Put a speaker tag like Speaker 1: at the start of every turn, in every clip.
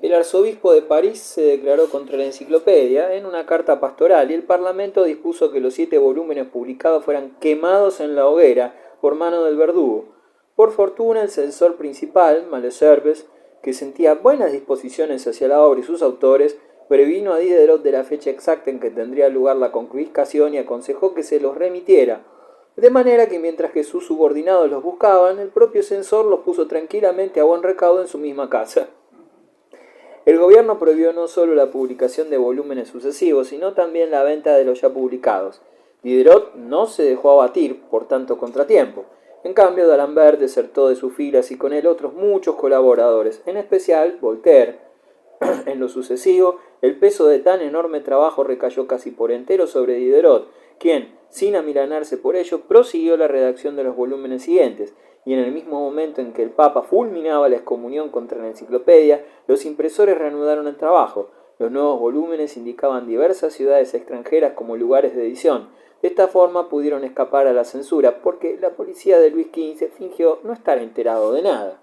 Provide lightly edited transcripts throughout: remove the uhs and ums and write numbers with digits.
Speaker 1: El arzobispo de París se declaró contra la enciclopedia en una carta pastoral y el Parlamento dispuso que los 7 volúmenes publicados fueran quemados en la hoguera por mano del verdugo. Por fortuna, el censor principal, Malesherbes, que sentía buenas disposiciones hacia la obra y sus autores, previno a Diderot de la fecha exacta en que tendría lugar la confiscación y aconsejó que se los remitiera. De manera que mientras que sus subordinados los buscaban, el propio censor los puso tranquilamente a buen recaudo en su misma casa. El gobierno prohibió no solo la publicación de volúmenes sucesivos, sino también la venta de los ya publicados. Diderot no se dejó abatir por tanto contratiempo. En cambio, D'Alembert desertó de sus filas y con él otros muchos colaboradores, en especial Voltaire. En lo sucesivo, el peso de tan enorme trabajo recayó casi por entero sobre Diderot, quien, sin amilanarse por ello, prosiguió la redacción de los volúmenes siguientes, y en el mismo momento en que el Papa fulminaba la excomunión contra la enciclopedia, los impresores reanudaron el trabajo. Los nuevos volúmenes indicaban diversas ciudades extranjeras como lugares de edición. De esta forma pudieron escapar a la censura, porque la policía de Luis XV fingió no estar enterado de nada.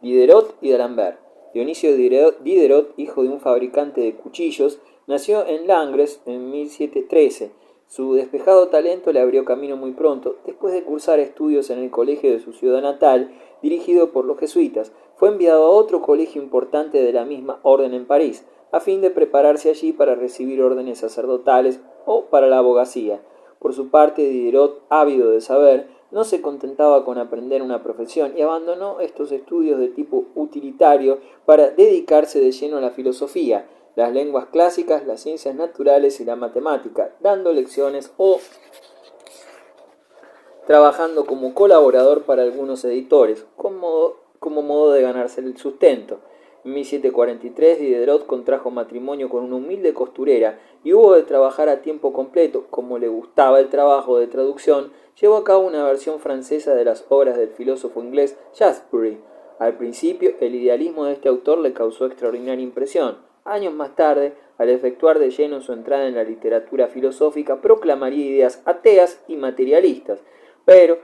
Speaker 1: Diderot y D'Alembert. Dionisio Diderot, hijo de un fabricante de cuchillos, nació en Langres en 1713. Su despejado talento le abrió camino muy pronto. Después de cursar estudios en el colegio de su ciudad natal, dirigido por los jesuitas, fue enviado a otro colegio importante de la misma orden en París, a fin de prepararse allí para recibir órdenes sacerdotales o para la abogacía. Por su parte, Diderot, ávido de saber, no se contentaba con aprender una profesión y abandonó estos estudios de tipo utilitario para dedicarse de lleno a la filosofía, las lenguas clásicas, las ciencias naturales y la matemática, dando lecciones o trabajando como colaborador para algunos editores, como modo de ganarse el sustento. En 1743 Diderot contrajo matrimonio con una humilde costurera y hubo de trabajar a tiempo completo. Como le gustaba el trabajo de traducción, llevó a cabo una versión francesa de las obras del filósofo inglés Shaftesbury. Al principio, el idealismo de este autor le causó extraordinaria impresión. Años más tarde, al efectuar de lleno su entrada en la literatura filosófica, proclamaría ideas ateas y materialistas, pero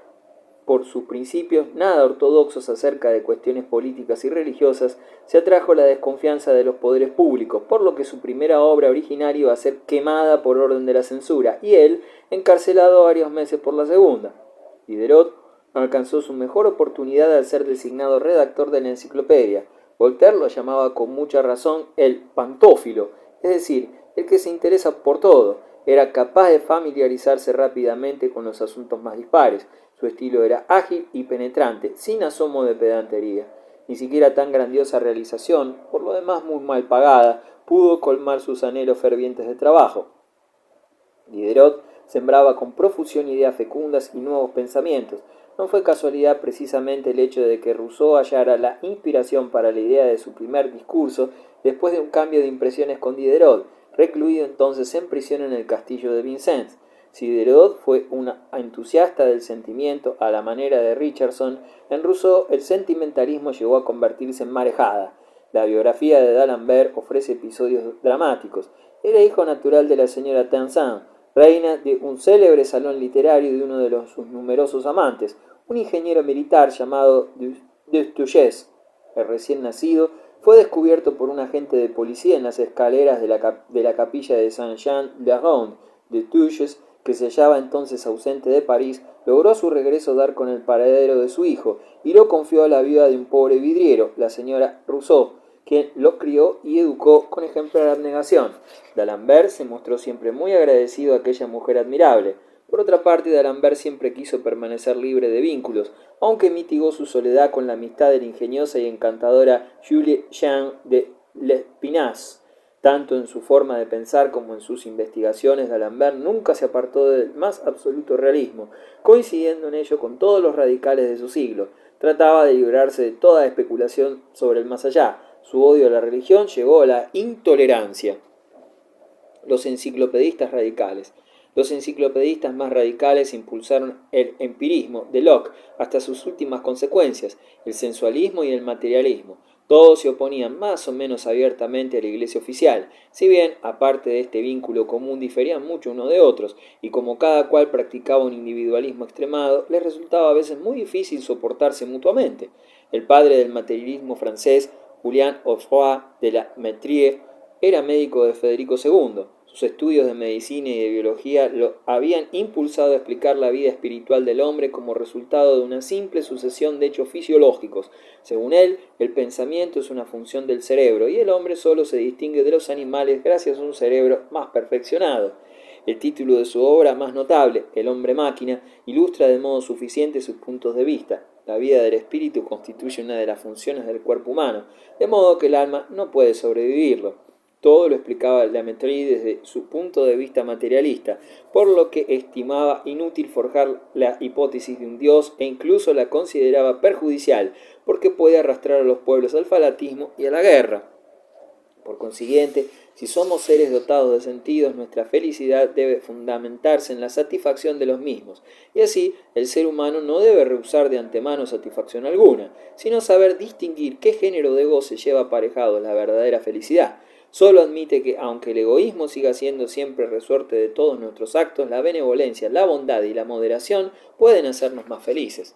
Speaker 1: por sus principios nada ortodoxos acerca de cuestiones políticas y religiosas, se atrajo la desconfianza de los poderes públicos, por lo que su primera obra originaria iba a ser quemada por orden de la censura, y él encarcelado varios meses por la segunda. Diderot alcanzó su mejor oportunidad al ser designado redactor de la enciclopedia. Voltaire lo llamaba con mucha razón el pantófilo, es decir, el que se interesa por todo. Era capaz de familiarizarse rápidamente con los asuntos más dispares. Su estilo era ágil y penetrante, sin asomo de pedantería. Ni siquiera tan grandiosa realización, por lo demás muy mal pagada, pudo colmar sus anhelos fervientes de trabajo. Diderot sembraba con profusión ideas fecundas y nuevos pensamientos. No fue casualidad precisamente el hecho de que Rousseau hallara la inspiración para la idea de su primer discurso después de un cambio de impresiones con Diderot, recluido entonces en prisión en el castillo de Vincennes. Si Diderot fue un entusiasta del sentimiento a la manera de Richardson, en Rousseau el sentimentalismo llegó a convertirse en marejada. La biografía de D'Alembert ofrece episodios dramáticos. Era hijo natural de la señora Tencin, reina de un célebre salón literario y de uno de sus numerosos amantes, un ingeniero militar llamado Destouches. El recién nacido fue descubierto por un agente de policía en las escaleras de la capilla de Saint-Jean-le-Rond. Destouches, que se hallaba entonces ausente de París, logró a su regreso dar con el paradero de su hijo y lo confió a la viuda de un pobre vidriero, la señora Rousseau, quien lo crió y educó con ejemplar abnegación. D'Alembert se mostró siempre muy agradecido a aquella mujer admirable. Por otra parte, D'Alembert siempre quiso permanecer libre de vínculos, aunque mitigó su soledad con la amistad de la ingeniosa y encantadora Julie Jean de Lespinasse. Tanto en su forma de pensar como en sus investigaciones, D'Alembert nunca se apartó del más absoluto realismo, coincidiendo en ello con todos los radicales de su siglo. Trataba de librarse de toda especulación sobre el más allá. Su odio a la religión llegó a la intolerancia. Los enciclopedistas radicales. Los enciclopedistas más radicales impulsaron el empirismo de Locke hasta sus últimas consecuencias, el sensualismo y el materialismo. Todos se oponían más o menos abiertamente a la Iglesia oficial, si bien, aparte de este vínculo común, diferían mucho unos de otros, y como cada cual practicaba un individualismo extremado, les resultaba a veces muy difícil soportarse mutuamente. El padre del materialismo francés, Julian Offroy de la Métrie era médico de Federico II. Sus estudios de medicina y de biología lo habían impulsado a explicar la vida espiritual del hombre como resultado de una simple sucesión de hechos fisiológicos. Según él, el pensamiento es una función del cerebro y el hombre solo se distingue de los animales gracias a un cerebro más perfeccionado. El título de su obra más notable, El hombre máquina, ilustra de modo suficiente sus puntos de vista. La vida del espíritu constituye una de las funciones del cuerpo humano, de modo que el alma no puede sobrevivirlo. Todo lo explicaba la Métrie desde su punto de vista materialista, por lo que estimaba inútil forjar la hipótesis de un Dios e incluso la consideraba perjudicial, porque puede arrastrar a los pueblos al fanatismo y a la guerra. Por consiguiente, si somos seres dotados de sentidos, nuestra felicidad debe fundamentarse en la satisfacción de los mismos, y así el ser humano no debe rehusar de antemano satisfacción alguna, sino saber distinguir qué género de goce lleva aparejado la verdadera felicidad. Solo admite que, aunque el egoísmo siga siendo siempre resorte de todos nuestros actos, la benevolencia, la bondad y la moderación pueden hacernos más felices.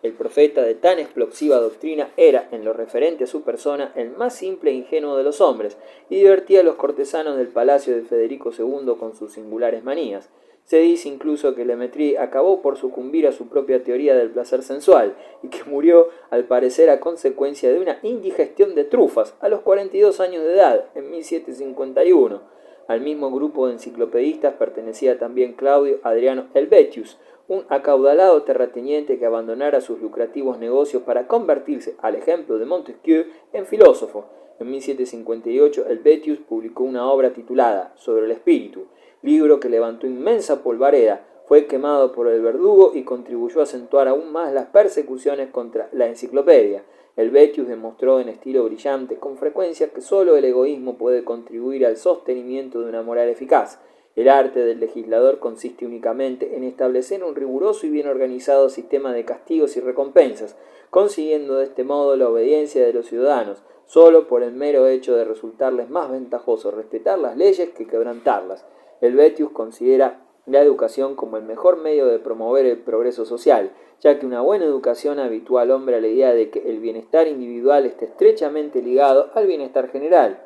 Speaker 1: El profeta de tan explosiva doctrina era, en lo referente a su persona, el más simple e ingenuo de los hombres, y divertía a los cortesanos del palacio de Federico II con sus singulares manías. Se dice incluso que Le Métrie acabó por sucumbir a su propia teoría del placer sensual, y que murió, al parecer, a consecuencia de una indigestión de trufas, a los 42 años de edad, en 1751. Al mismo grupo de enciclopedistas pertenecía también Claudio Adriano Helvetius, un acaudalado terrateniente que abandonara sus lucrativos negocios para convertirse, al ejemplo de Montesquieu, en filósofo. En 1758, Helvetius publicó una obra titulada Sobre el espíritu, libro que levantó inmensa polvareda, fue quemado por el verdugo y contribuyó a acentuar aún más las persecuciones contra la enciclopedia. Helvetius demostró en estilo brillante con frecuencia que sólo el egoísmo puede contribuir al sostenimiento de una moral eficaz. El arte del legislador consiste únicamente en establecer un riguroso y bien organizado sistema de castigos y recompensas, consiguiendo de este modo la obediencia de los ciudadanos, solo por el mero hecho de resultarles más ventajoso respetar las leyes que quebrantarlas. Helvetius considera la educación como el mejor medio de promover el progreso social, ya que una buena educación habitúa al hombre a la idea de que el bienestar individual está estrechamente ligado al bienestar general.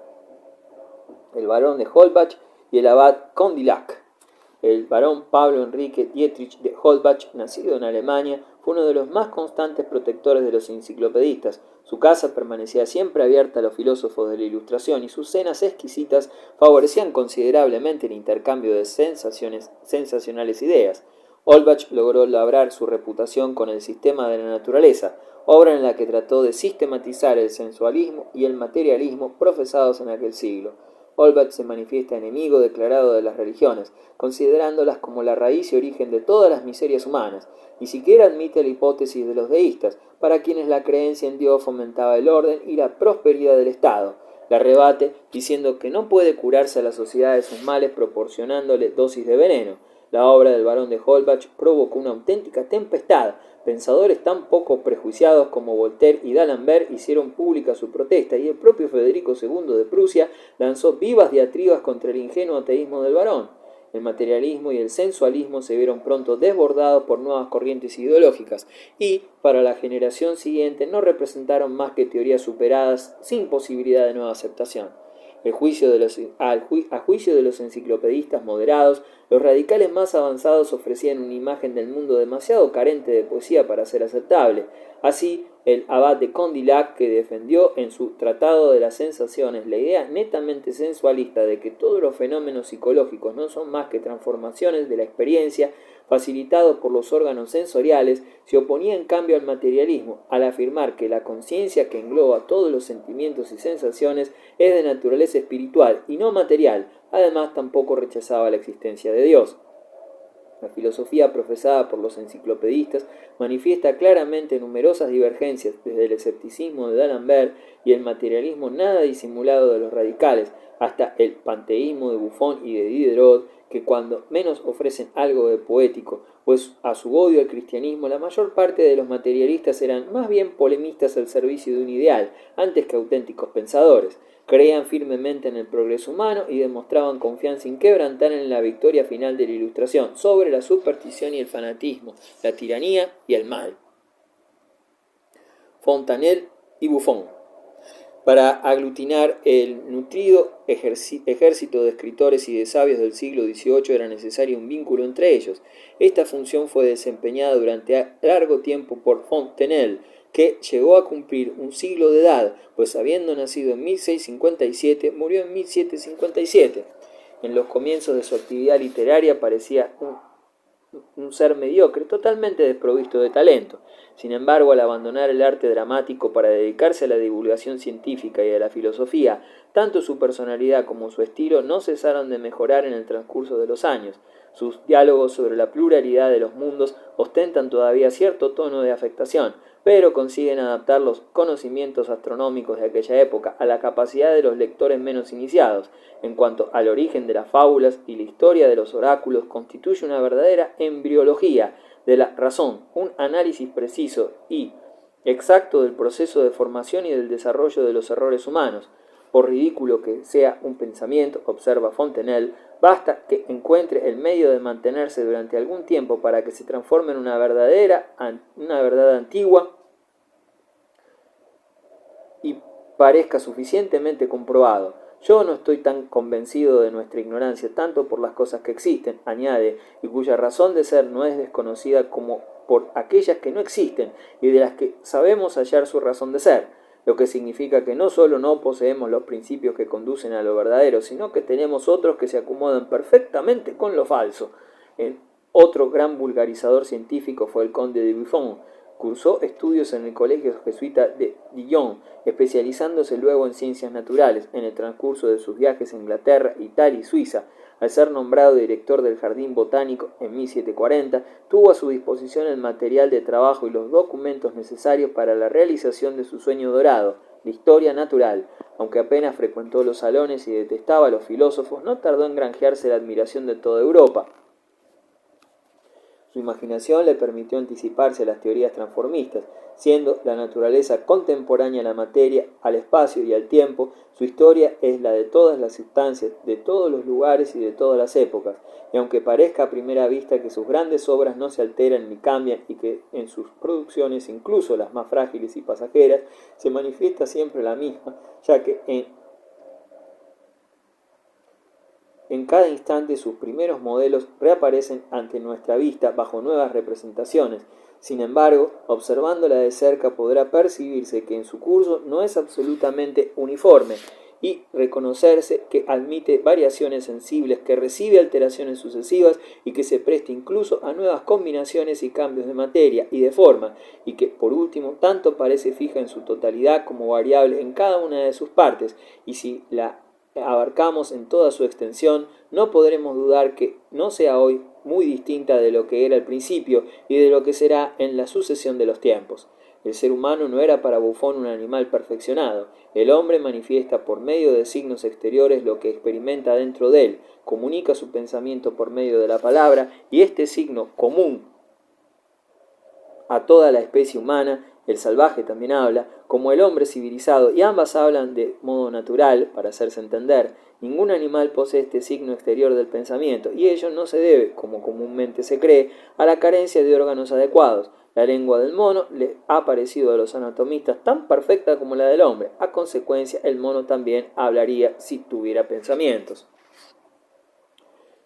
Speaker 1: El barón de Holbach y el abad Condillac. El barón Pablo Enrique Dietrich de Holbach, nacido en Alemania, fue uno de los más constantes protectores de los enciclopedistas. Su casa permanecía siempre abierta a los filósofos de la Ilustración y sus cenas exquisitas favorecían considerablemente el intercambio de sensacionales ideas. Holbach logró labrar su reputación con El sistema de la naturaleza, obra en la que trató de sistematizar el sensualismo y el materialismo profesados en aquel siglo. Holbach se manifiesta enemigo declarado de las religiones, considerándolas como la raíz y origen de todas las miserias humanas. Ni siquiera admite la hipótesis de los deístas, para quienes la creencia en Dios fomentaba el orden y la prosperidad del Estado. La rebate diciendo que no puede curarse a la sociedad de sus males proporcionándole dosis de veneno. La obra del barón de Holbach provocó una auténtica tempestad. Pensadores tan poco prejuiciados como Voltaire y D'Alembert hicieron pública su protesta y el propio Federico II de Prusia lanzó vivas diatribas contra el ingenuo ateísmo del barón. El materialismo y el sensualismo se vieron pronto desbordados por nuevas corrientes ideológicas y, para la generación siguiente, no representaron más que teorías superadas sin posibilidad de nueva aceptación. A juicio de los enciclopedistas moderados, los radicales más avanzados ofrecían una imagen del mundo demasiado carente de poesía para ser aceptable. Así, el abad de Condillac, que defendió en su Tratado de las Sensaciones la idea netamente sensualista de que todos los fenómenos psicológicos no son más que transformaciones de la experiencia facilitados por los órganos sensoriales, se oponía en cambio al materialismo, al afirmar que la conciencia que engloba todos los sentimientos y sensaciones es de naturaleza espiritual y no material. Además, tampoco rechazaba la existencia de Dios. La filosofía profesada por los enciclopedistas manifiesta claramente numerosas divergencias desde el escepticismo de D'Alembert y el materialismo nada disimulado de los radicales, hasta el panteísmo de Buffon y de Diderot, que cuando menos ofrecen algo de poético, pues a su odio al cristianismo la mayor parte de los materialistas eran más bien polemistas al servicio de un ideal, antes que auténticos pensadores. Creían firmemente en el progreso humano y demostraban confianza inquebrantable en la victoria final de la Ilustración sobre la superstición y el fanatismo, la tiranía y el mal. Fontanelle y Buffon. para aglutinar el nutrido ejército de escritores y de sabios del siglo XVIII era necesario un vínculo entre ellos. Esta función fue desempeñada durante largo tiempo por Fontenelle, que llegó a cumplir un siglo de edad, pues habiendo nacido en 1657, murió en 1757. En los comienzos de su actividad literaria parecía un ser mediocre, totalmente desprovisto de talento. Sin embargo, al abandonar el arte dramático para dedicarse a la divulgación científica y a la filosofía, tanto su personalidad como su estilo no cesaron de mejorar en el transcurso de los años. Sus diálogos sobre la pluralidad de los mundos ostentan todavía cierto tono de afectación, pero consiguen adaptar los conocimientos astronómicos de aquella época a la capacidad de los lectores menos iniciados. En cuanto al origen de las fábulas y la historia de los oráculos, constituye una verdadera embriología de la razón, un análisis preciso y exacto del proceso de formación y del desarrollo de los errores humanos. Por ridículo que sea un pensamiento, observa Fontenelle, basta que encuentre el medio de mantenerse durante algún tiempo para que se transforme en una verdad antigua y parezca suficientemente comprobado. Yo no estoy tan convencido de nuestra ignorancia, tanto por las cosas que existen, añade, y cuya razón de ser no es desconocida, como por aquellas que no existen y de las que sabemos hallar su razón de ser, lo que significa que no solo no poseemos los principios que conducen a lo verdadero, sino que tenemos otros que se acomodan perfectamente con lo falso. Otro gran vulgarizador científico fue el conde de Buffon. Cursó estudios en el colegio jesuita de Dijon, especializándose luego en ciencias naturales. En el transcurso de sus viajes a Inglaterra, Italia y Suiza, al ser nombrado director del Jardín Botánico en 1740, tuvo a su disposición el material de trabajo y los documentos necesarios para la realización de su sueño dorado, la historia natural. Aunque apenas frecuentó los salones y detestaba a los filósofos, no tardó en granjearse la admiración de toda Europa. Su imaginación le permitió anticiparse a las teorías transformistas, siendo la naturaleza contemporánea a la materia, al espacio y al tiempo. Su historia es la de todas las sustancias, de todos los lugares y de todas las épocas, y aunque parezca a primera vista que sus grandes obras no se alteran ni cambian y que en sus producciones, incluso las más frágiles y pasajeras, se manifiesta siempre la misma, ya que en cada instante sus primeros modelos reaparecen ante nuestra vista bajo nuevas representaciones. Sin embargo, observándola de cerca podrá percibirse que en su curso no es absolutamente uniforme y reconocerse que admite variaciones sensibles, que recibe alteraciones sucesivas y que se presta incluso a nuevas combinaciones y cambios de materia y de forma, y que por último tanto parece fija en su totalidad como variable en cada una de sus partes, y si la abarcamos en toda su extensión, no podremos dudar que no sea hoy muy distinta de lo que era al principio y de lo que será en la sucesión de los tiempos. El ser humano no era para Buffon un animal perfeccionado. El hombre manifiesta por medio de signos exteriores lo que experimenta dentro de él, comunica su pensamiento por medio de la palabra, y este signo común a toda la especie humana, el salvaje también habla, como el hombre civilizado, y ambas hablan de modo natural, para hacerse entender. Ningún animal posee este signo exterior del pensamiento, y ello no se debe, como comúnmente se cree, a la carencia de órganos adecuados. La lengua del mono le ha parecido a los anatomistas tan perfecta como la del hombre. A consecuencia, el mono también hablaría si tuviera pensamientos.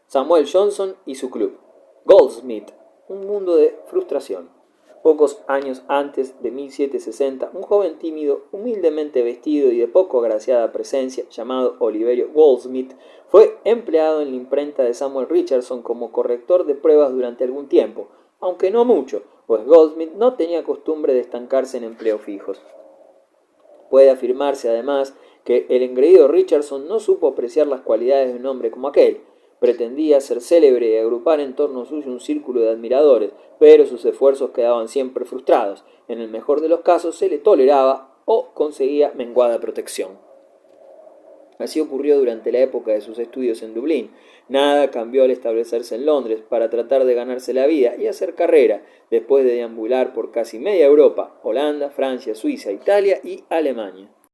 Speaker 1: Samuel Johnson y su club. Goldsmith, un mundo de frustración. Pocos años antes de 1760, un joven tímido, humildemente vestido y de poco agraciada presencia, llamado Oliverio Goldsmith, fue empleado en la imprenta de Samuel Richardson como corrector de pruebas durante algún tiempo, aunque no mucho, pues Goldsmith no tenía costumbre de estancarse en empleos fijos. Puede afirmarse además que el engreído Richardson no supo apreciar las cualidades de un hombre como aquel. Pretendía ser célebre y agrupar en torno suyo un círculo de admiradores, pero sus esfuerzos quedaban siempre frustrados. En el mejor de los casos se le toleraba o conseguía menguada protección. Así ocurrió durante la época de sus estudios en Dublín. Nada cambió al establecerse en Londres para tratar de ganarse la vida y hacer carrera, después de deambular por casi media Europa, Holanda, Francia, Suiza, Italia y Alemania.